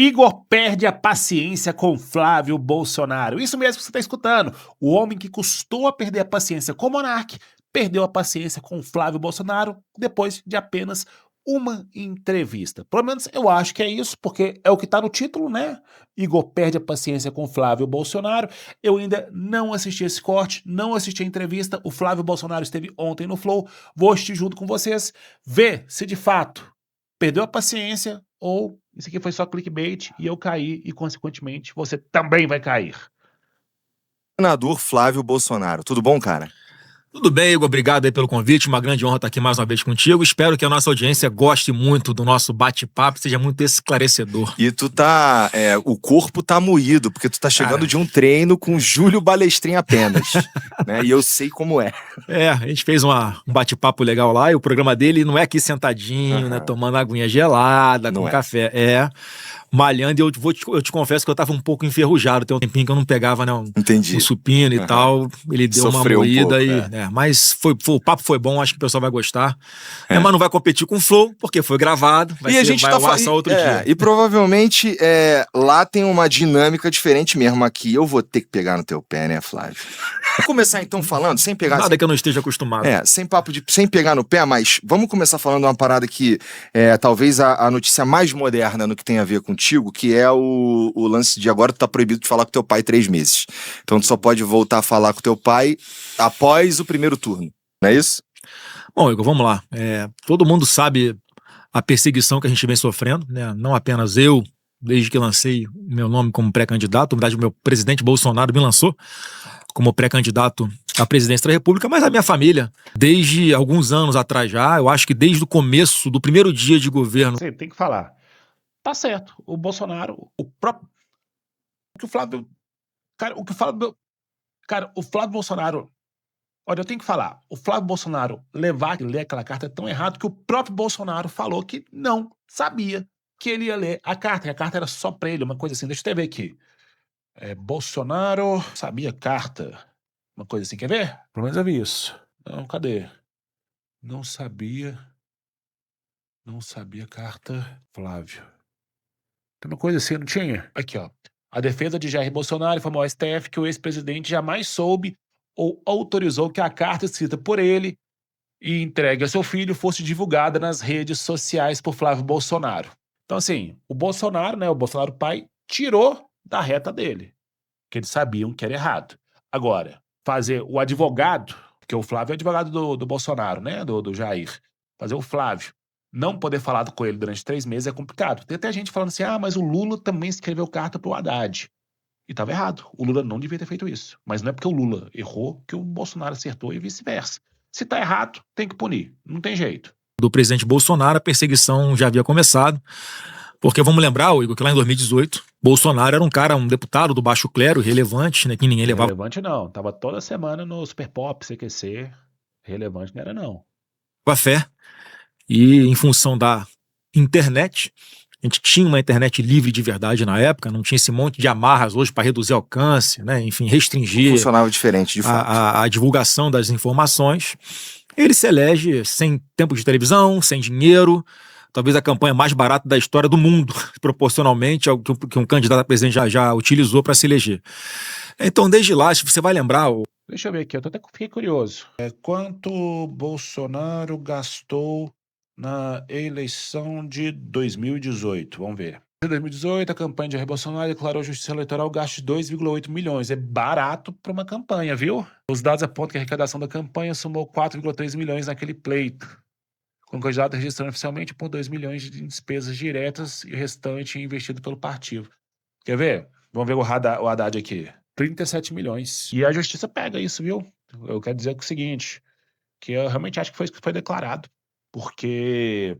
Igor perde a paciência com Flávio Bolsonaro. Isso mesmo que você está escutando. O homem que custou a perder a paciência com o Monark perdeu a paciência com Flávio Bolsonaro depois de apenas uma entrevista. Pelo menos eu acho que é isso, porque é o que está no título, né? Igor perde a paciência com Flávio Bolsonaro. Eu ainda não assisti esse corte, não assisti a entrevista. O Flávio Bolsonaro esteve ontem no Flow. Vou assistir junto com vocês, ver se de fato perdeu a paciência ou isso aqui foi só clickbait e eu caí e, consequentemente, você também vai cair. Senador Flávio Bolsonaro. Tudo bom, cara? Tudo bem, Igor. Obrigado aí pelo convite. Uma grande honra estar aqui mais uma vez contigo. Espero que a nossa audiência goste muito do nosso bate-papo, seja muito esclarecedor. E tu tá... o corpo tá moído, porque tu tá chegando de um treino com Júlio Balestrin apenas. Né? E eu sei como é. A gente fez um bate-papo legal lá e o programa dele não é aqui sentadinho, né, tomando aguinha gelada, com café. Malhando, e eu te confesso que eu tava um pouco enferrujado. Tem um tempinho que eu não pegava, né, um supino e tal. Ele deu Sofreu uma moída um pouco, mas o papo foi bom, acho que o pessoal vai gostar. Mas não vai competir com o Flow, porque foi gravado. Vai só outro dia. E provavelmente lá tem uma dinâmica diferente mesmo. Aqui eu vou ter que pegar no teu pé, né, Flávio? Vou começar então falando, sem pegar... Nada que eu não esteja acostumado. Sem pegar no pé, mas vamos começar falando de uma parada que talvez a notícia mais moderna no que tem a ver contigo, que é o lance de agora tu tá proibido de falar com teu pai 3 meses. Então tu só pode voltar a falar com teu pai após o primeiro turno, não é isso? Bom, Igor, vamos lá. Todo mundo sabe a perseguição que a gente vem sofrendo, né? Não apenas eu, desde que lancei meu nome como pré-candidato, na verdade o meu presidente Bolsonaro me lançou como pré-candidato à presidência da República, mas a minha família, desde alguns anos atrás já, eu acho que desde o começo do primeiro dia de governo... Você tem que falar. Tá certo. O Bolsonaro, o Flávio Bolsonaro... Olha, eu tenho que falar. O Flávio Bolsonaro ler aquela carta é tão errado que o próprio Bolsonaro falou que não sabia que ele ia ler a carta, que a carta era só pra ele, uma coisa assim. Deixa eu ver aqui. Bolsonaro sabia carta. Uma coisa assim, quer ver? Pelo menos eu vi isso. Não, cadê? Não sabia carta, Flávio. Tem uma coisa assim, não tinha? Aqui, ó. A defesa de Jair Bolsonaro informou ao STF que o ex-presidente jamais soube ou autorizou que a carta escrita por ele e entregue a seu filho fosse divulgada nas redes sociais por Flávio Bolsonaro. Então, assim, o Bolsonaro, né, o Bolsonaro pai, tirou da reta dele, que eles sabiam que era errado. Agora, fazer o advogado, porque o Flávio é advogado do Bolsonaro, né, do Jair, fazer o Flávio não poder falar com ele durante 3 meses é complicado. Tem até gente falando assim, mas o Lula também escreveu carta pro Haddad. E estava errado. O Lula não devia ter feito isso. Mas não é porque o Lula errou que o Bolsonaro acertou e vice-versa. Se tá errado, tem que punir. Não tem jeito. Do presidente Bolsonaro, a perseguição já havia começado. Porque vamos lembrar, Igor, que lá em 2018, Bolsonaro era um deputado do baixo clero, relevante, né, que ninguém levava... Relevante não. Tava toda semana no Super Pop, CQC. Relevante não era não. Com a fé. E em função da internet... A gente tinha uma internet livre de verdade na época, não tinha esse monte de amarras hoje para reduzir alcance, né? Enfim, restringir funcionava diferente, de fato. A divulgação das informações. Ele se elege sem tempo de televisão, sem dinheiro, talvez a campanha mais barata da história do mundo, proporcionalmente ao que um candidato a presidente já utilizou para se eleger. Então, desde lá, se você vai lembrar... Deixa eu ver aqui, eu até fiquei curioso. Quanto Bolsonaro gastou na eleição de 2018, vamos ver. Em 2018, a campanha de Jair Bolsonaro declarou a Justiça Eleitoral gasto de 2,8 milhões. É barato para uma campanha, viu? Os dados apontam que a arrecadação da campanha somou 4,3 milhões naquele pleito, com o candidato registrando oficialmente por 2 milhões de despesas diretas e o restante investido pelo partido. Quer ver? Vamos ver o Haddad aqui. 37 milhões. E a Justiça pega isso, viu? Eu quero dizer o seguinte, que eu realmente acho que foi isso que foi declarado. Porque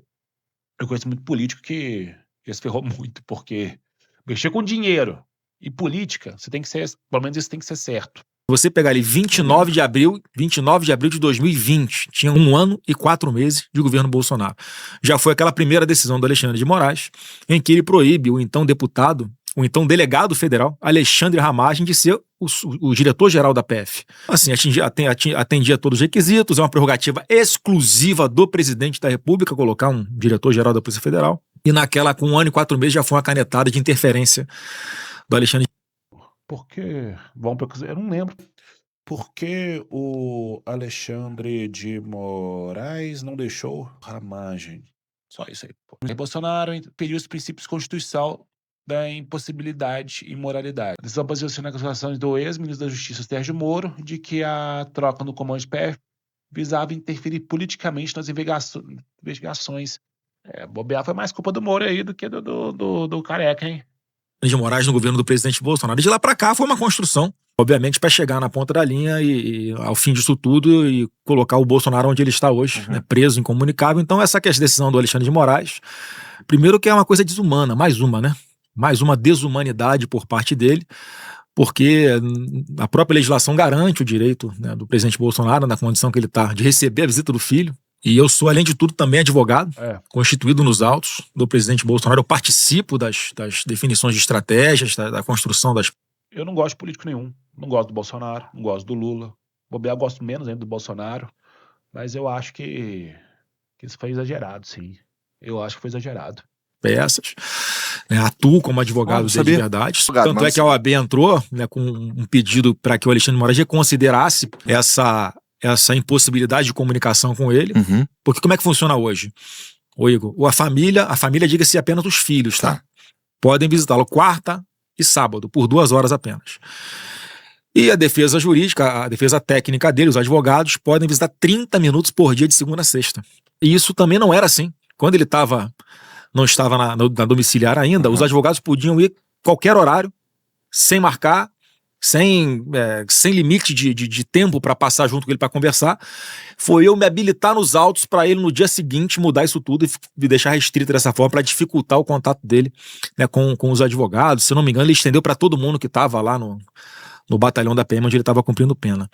eu conheço muito político que se ferrou muito, porque mexer com dinheiro e política, você tem que ser, pelo menos isso tem que ser certo. Você pegar ali 29 de abril de 2020, tinha 1 ano e 4 meses de governo Bolsonaro. Já foi aquela primeira decisão do Alexandre de Moraes, em que ele proíbe o então deputado, o então delegado federal, Alexandre Ramagem, de ser o diretor-geral da PF. Assim, atendia todos os requisitos, é uma prerrogativa exclusiva do presidente da República colocar um diretor-geral da Polícia Federal. E naquela, com 1 ano e 4 meses, já foi uma canetada de interferência do Alexandre. Porque, eu não lembro. Por que o Alexandre de Moraes não deixou a margem? Só isso aí. Pô. Bolsonaro impediu os princípios constitucional da impossibilidade e imoralidade. A decisão baseou-se nas acusações do ex-ministro da Justiça, Sérgio Moro, de que a troca no comando de PF visava interferir politicamente nas investigações. Bobear foi mais culpa do Moro aí do que do Careca, hein? De Moraes no governo do presidente Bolsonaro. De lá para cá foi uma construção, obviamente, para chegar na ponta da linha e ao fim disso tudo e colocar o Bolsonaro onde ele está hoje, né, preso, incomunicável. Então essa que é a decisão do Alexandre de Moraes, primeiro que é uma coisa desumana, mais uma, né? Mais uma desumanidade por parte dele, porque a própria legislação garante o direito, né, do presidente Bolsonaro, na condição que ele está, de receber a visita do filho. E eu sou, além de tudo, também advogado, constituído nos autos do presidente Bolsonaro. Eu participo das definições de estratégias, da construção das... Eu não gosto de político nenhum. Não gosto do Bolsonaro, não gosto do Lula. Bobear, gosto menos ainda do Bolsonaro. Mas eu acho que isso foi exagerado, sim. Eu acho que foi exagerado. Peças, né, atuo como advogado de verdade. Tanto é que a OAB entrou, né, com um pedido para que o Alexandre de Moraes reconsiderasse essa impossibilidade de comunicação com ele. Porque como é que funciona hoje? Ô Igor, a família diga-se apenas os filhos, tá? Podem visitá-lo quarta e sábado, por 2 horas apenas. E a defesa jurídica, a defesa técnica dele, os advogados, podem visitar 30 minutos por dia de segunda a sexta. E isso também não era assim. Quando ele não estava na domiciliar ainda, os advogados podiam ir qualquer horário, sem marcar, sem limite de tempo para passar junto com ele para conversar. Foi eu me habilitar nos autos para ele no dia seguinte mudar isso tudo e deixar restrito dessa forma para dificultar o contato dele, né, com os advogados. Se eu não me engano, ele estendeu para todo mundo que estava lá no batalhão da PM onde ele estava cumprindo pena.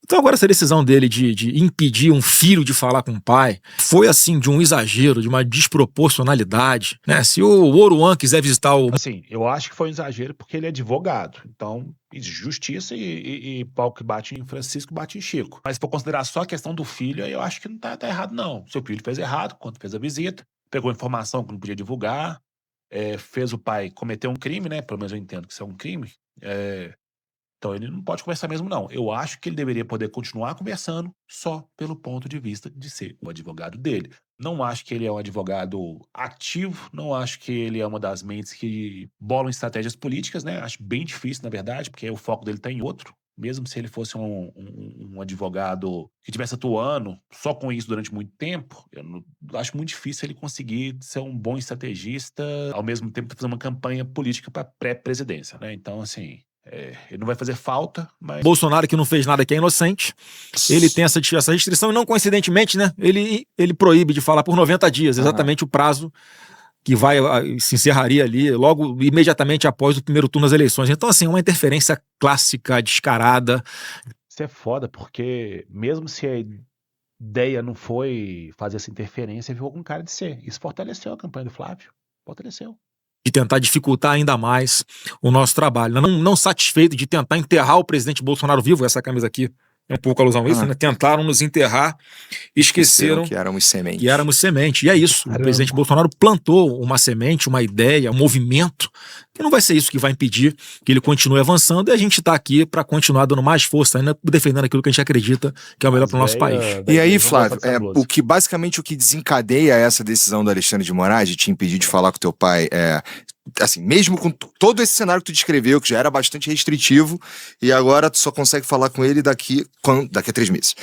Então agora essa decisão dele de impedir um filho de falar com o pai foi assim de um exagero, de uma desproporcionalidade, né? Se o Oruan quiser visitar o... Assim, eu acho que foi um exagero porque ele é advogado, então justiça e pau que bate em Francisco bate em Chico. Mas se for considerar só a questão do filho, eu acho que não tá errado não. Seu filho fez errado quando fez a visita, pegou informação que não podia divulgar, fez o pai cometer um crime, né? Pelo menos eu entendo que isso é um crime. Então ele não pode conversar mesmo, não. Eu acho que ele deveria poder continuar conversando só pelo ponto de vista de ser o advogado dele. Não acho que ele é um advogado ativo, não acho que ele é uma das mentes que bolam estratégias políticas, né? Acho bem difícil, na verdade, porque o foco dele está em outro. Mesmo se ele fosse um advogado que estivesse atuando só com isso durante muito tempo, acho muito difícil ele conseguir ser um bom estrategista, ao mesmo tempo fazer uma campanha política para pré-presidência, né? Então, assim... ele não vai fazer falta, mas... Bolsonaro, que não fez nada, que é inocente, ele tem essa restrição e não coincidentemente, né, ele proíbe de falar por 90 dias, exatamente o prazo que se encerraria ali logo, imediatamente após o primeiro turno das eleições. Então, assim, uma interferência clássica, descarada. Isso é foda, porque mesmo se a ideia não foi fazer essa interferência, ficou com cara de ser. Isso fortaleceu a campanha do Flávio. Fortaleceu. De tentar dificultar ainda mais o nosso trabalho. Não satisfeito de tentar enterrar o presidente Bolsonaro vivo, essa camisa aqui é um pouco alusão a isso, né? Tentaram nos enterrar, esqueceram que éramos semente. E é isso. Caramba. O presidente Bolsonaro plantou uma semente, uma ideia, um movimento, que não vai ser isso que vai impedir que ele continue avançando, e a gente está aqui para continuar dando mais força, ainda defendendo aquilo que a gente acredita que é o melhor para o nosso país. E aí, Flávio, basicamente o que desencadeia essa decisão do Alexandre de Moraes de te impedir de falar com teu pai assim, mesmo com todo esse cenário que tu descreveu, que já era bastante restritivo, e agora tu só consegue falar com ele daqui a 3 meses.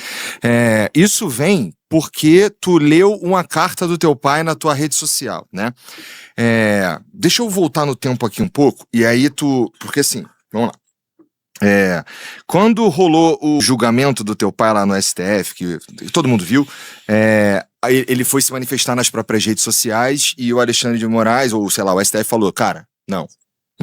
Isso vem porque tu leu uma carta do teu pai na tua rede social, né? Deixa eu voltar no tempo aqui um pouco, e aí porque assim, vamos lá. Quando rolou o julgamento do teu pai lá no STF, que todo mundo viu, ele foi se manifestar nas próprias redes sociais e o Alexandre de Moraes, ou sei lá, o STF falou, cara, não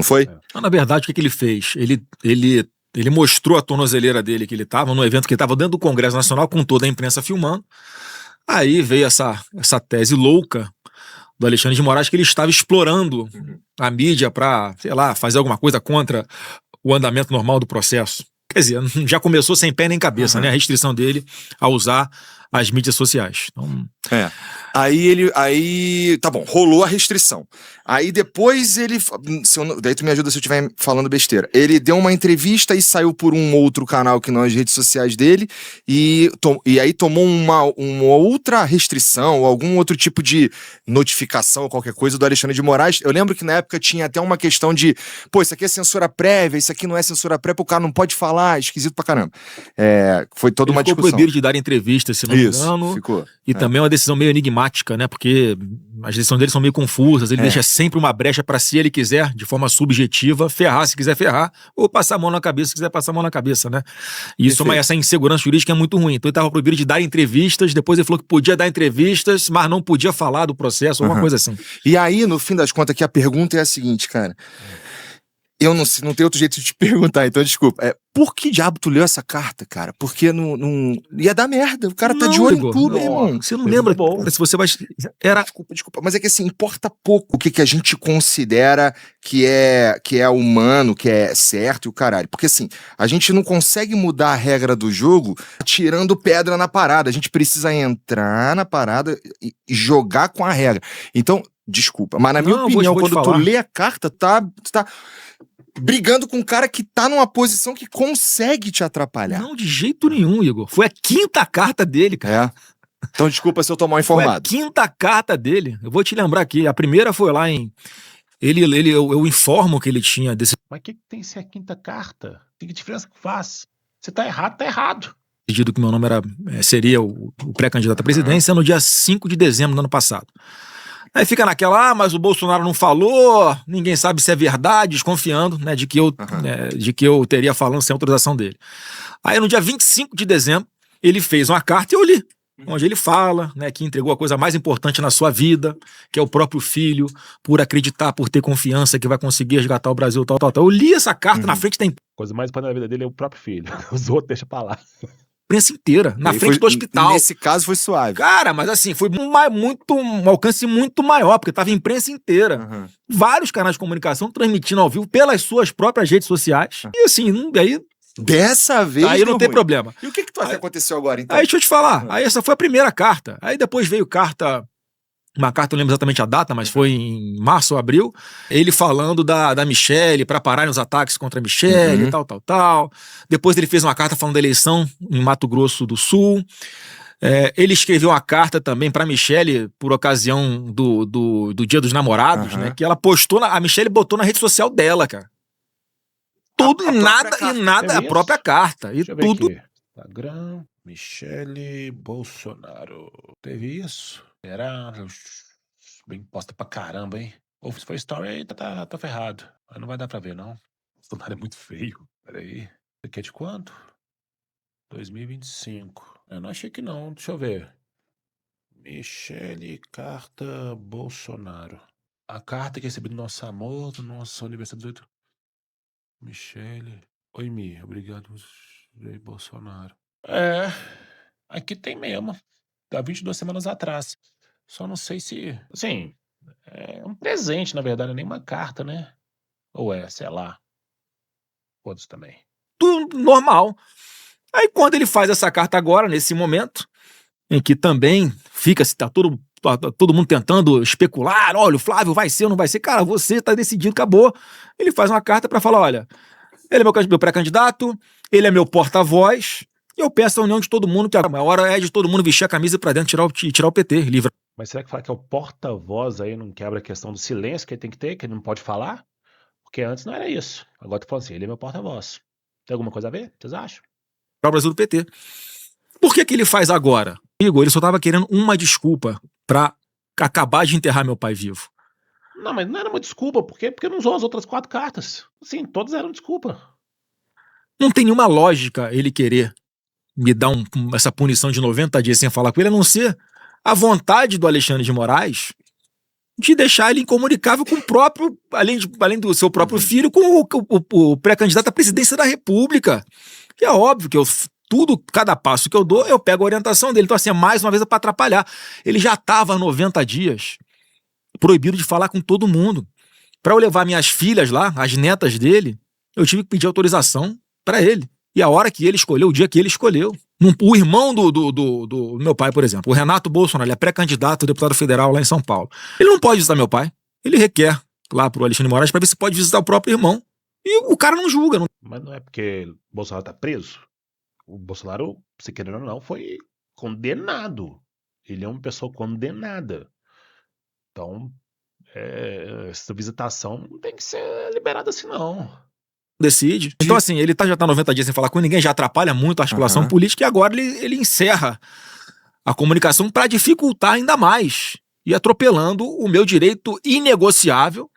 foi? Na verdade, o que ele fez? Ele mostrou a tornozeleira dele que ele estava, no evento que ele estava dentro do Congresso Nacional, com toda a imprensa filmando. Aí veio essa tese louca do Alexandre de Moraes, que ele estava explorando a mídia para, sei lá, fazer alguma coisa contra o andamento normal do processo. Quer dizer, já começou sem pé nem cabeça, né? A restrição dele a usar as mídias sociais. Então, Aí, tá bom, rolou a restrição. Aí depois ele, daí tu me ajuda se eu estiver falando besteira. Ele deu uma entrevista e saiu por um outro canal que não as redes sociais dele e aí tomou uma outra restrição ou algum outro tipo de notificação ou qualquer coisa do Alexandre de Moraes. Eu lembro que na época tinha até uma questão de, pô, isso aqui é censura prévia, isso aqui não é censura prévia, o cara não pode falar, esquisito pra caramba. Foi toda uma discussão. Ficou proibido de dar entrevistas, se não me engano. Ficou. E também uma decisão meio enigmática, né? Porque as decisões dele são meio confusas. Ele deixa sempre uma brecha para, se ele quiser, de forma subjetiva, ferrar se quiser ferrar, ou passar a mão na cabeça se quiser passar a mão na cabeça, né? E isso, essa insegurança jurídica é muito ruim. Então ele estava proibido de dar entrevistas, depois ele falou que podia dar entrevistas, mas não podia falar do processo, alguma coisa assim. E aí, no fim das contas, aqui a pergunta é a seguinte, cara. Eu não tenho outro jeito de te perguntar, então desculpa. Por que diabo tu leu essa carta, cara? Porque não ia dar merda. O cara tá de olho em tudo, irmão. Você não lembra? Cara, se você vai... Desculpa. Mas é que assim, importa pouco o que a gente considera que é humano, que é certo e o caralho. Porque assim, a gente não consegue mudar a regra do jogo tirando pedra na parada. A gente precisa entrar na parada e jogar com a regra. Então, desculpa, mas na minha opinião, quando tu lê a carta, tu tá brigando com um cara que tá numa posição que consegue te atrapalhar. Não, de jeito nenhum, Igor. Foi a 5ª carta dele, cara. Então desculpa se eu tô mal informado. Foi a 5ª carta dele. Eu vou te lembrar aqui. A primeira foi lá em... Eu informo que ele tinha... Mas o que tem se é a 5ª carta? Que diferença que faz? Você tá errado, tá errado. Decidido que meu nome seria o pré-candidato à presidência no dia 5 de dezembro do ano passado. Aí fica naquela, mas o Bolsonaro não falou, ninguém sabe se é verdade, desconfiando, né, de que eu teria falando sem autorização dele. Aí no dia 25 de dezembro, ele fez uma carta e eu li, onde ele fala, né, que entregou a coisa mais importante na sua vida, que é o próprio filho, por acreditar, por ter confiança que vai conseguir resgatar o Brasil, tal. Eu li essa carta na frente da imprensa. A coisa mais importante na vida dele é o próprio filho. Os outros deixa pra lá. Imprensa inteira, na frente do hospital. Nesse caso foi suave. Cara, mas assim, foi um alcance muito maior, porque tava a imprensa inteira. Vários canais de comunicação transmitindo ao vivo pelas suas próprias redes sociais. E assim, aí... Dessa vez aí não tem problema. E o que tu acha que aconteceu agora, então? Aí deixa eu te falar, aí essa foi a primeira carta. Aí depois veio uma carta, eu não lembro exatamente a data, mas foi em março ou abril, ele falando da Michelle, para pararem os ataques contra a Michelle, tal. Depois ele fez uma carta falando da eleição em Mato Grosso do Sul. Ele escreveu uma carta também para Michelle por ocasião do Dia dos Namorados, né? Que ela postou, a Michelle botou na rede social dela, cara. Tudo e nada, a própria carta. E tudo. Instagram, Michelle Bolsonaro. Teve isso? Era bem posta pra caramba, hein? Ou se for story aí, tá ferrado. Aí não vai dar pra ver, não. O celular é muito feio. Peraí. Isso aqui é de quanto? 2025. Eu não achei que não. Deixa eu ver. Michelle, carta Bolsonaro. A carta que recebi do nosso amor, do nosso aniversário 18. Michelle. Oi, Mi. Obrigado, Bolsonaro. Aqui tem mesmo. Há 22 semanas atrás. Só não sei se... Assim, é um presente, na verdade, não é nem uma carta, né? Ou sei lá. Todos também. Tudo normal. Aí quando ele faz essa carta agora, nesse momento, em que também tá todo mundo tentando especular, olha, o Flávio vai ser ou não vai ser, cara, você tá decidido, acabou. Ele faz uma carta pra falar, olha, ele é meu pré-candidato, ele é meu porta-voz, e eu peço a união de todo mundo, que a hora é de todo mundo vestir a camisa pra dentro e tirar o PT, livre. Mas será que falar que é o porta-voz aí não quebra a questão do silêncio que ele tem que ter, que ele não pode falar? Porque antes não era isso. Agora tu fala assim, ele é meu porta-voz. Tem alguma coisa a ver? Vocês acham? Para o Brasil do PT. Por que ele faz agora? Igor, ele só tava querendo uma desculpa pra acabar de enterrar meu pai vivo. Não, mas não era uma desculpa. Por quê? Porque não usou as outras 4 cartas. Sim, todas eram desculpa. Não tem nenhuma lógica ele querer me dar essa punição de 90 dias sem falar com ele, a não ser a vontade do Alexandre de Moraes de deixar ele incomunicável com o próprio, além do seu próprio filho, com o pré-candidato à presidência da República. E é óbvio que cada passo que eu dou, eu pego a orientação dele. Então, assim, mais uma vez é para atrapalhar. Ele já estava há 90 dias proibido de falar com todo mundo. Para eu levar minhas filhas lá, as netas dele, eu tive que pedir autorização para ele. E a hora que ele escolheu, o dia que ele escolheu. O irmão do meu pai, por exemplo, o Renato Bolsonaro, ele é pré-candidato a deputado federal lá em São Paulo. Ele não pode visitar meu pai. Ele requer lá pro Alexandre de Moraes para ver se pode visitar o próprio irmão. E o cara não julga. Não... Mas não é porque o Bolsonaro tá preso. O Bolsonaro, se querendo ou não, foi condenado. Ele é uma pessoa condenada. Então, essa visitação não tem que ser liberada assim, não. Decide. Então, assim, ele já tá 90 dias sem falar com ninguém, já atrapalha muito a articulação política e agora ele encerra a comunicação para dificultar ainda mais e atropelando o meu direito inegociável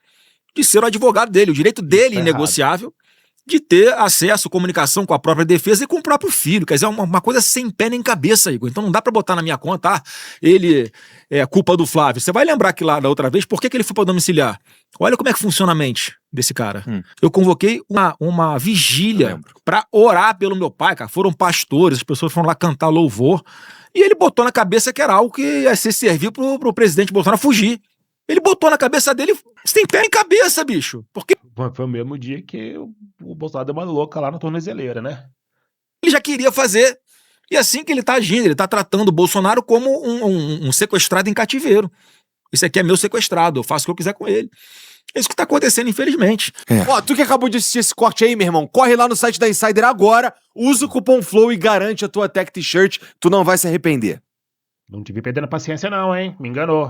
de ser o advogado dele, o direito dele inegociável de ter acesso, comunicação com a própria defesa e com o próprio filho. Quer dizer, é uma coisa sem pé nem cabeça, Igor. Então não dá pra botar na minha conta, ele é culpa do Flávio. Você vai lembrar que lá da outra vez, por que ele foi pra domiciliar? Olha como é que funciona a mente desse cara. Eu convoquei uma vigília pra orar pelo meu pai, cara. Foram pastores, as pessoas foram lá cantar louvor. E ele botou na cabeça que era algo que ia servir pro presidente Bolsonaro fugir. Ele botou na cabeça dele, você tem pé em cabeça, bicho. Porque foi o mesmo dia que o Bolsonaro deu uma louca lá na tornozeleira, né? Ele já queria fazer. E assim que ele tá agindo, ele tá tratando o Bolsonaro como um sequestrado em cativeiro. Esse aqui é meu sequestrado, eu faço o que eu quiser com ele. É isso que tá acontecendo, infelizmente. Ó, tu que acabou de assistir esse corte aí, meu irmão, corre lá no site da Insider agora, usa o cupom FLOW e garante a tua Tech T-shirt, tu não vai se arrepender. Não tive perdendo paciência não, hein? Me enganou.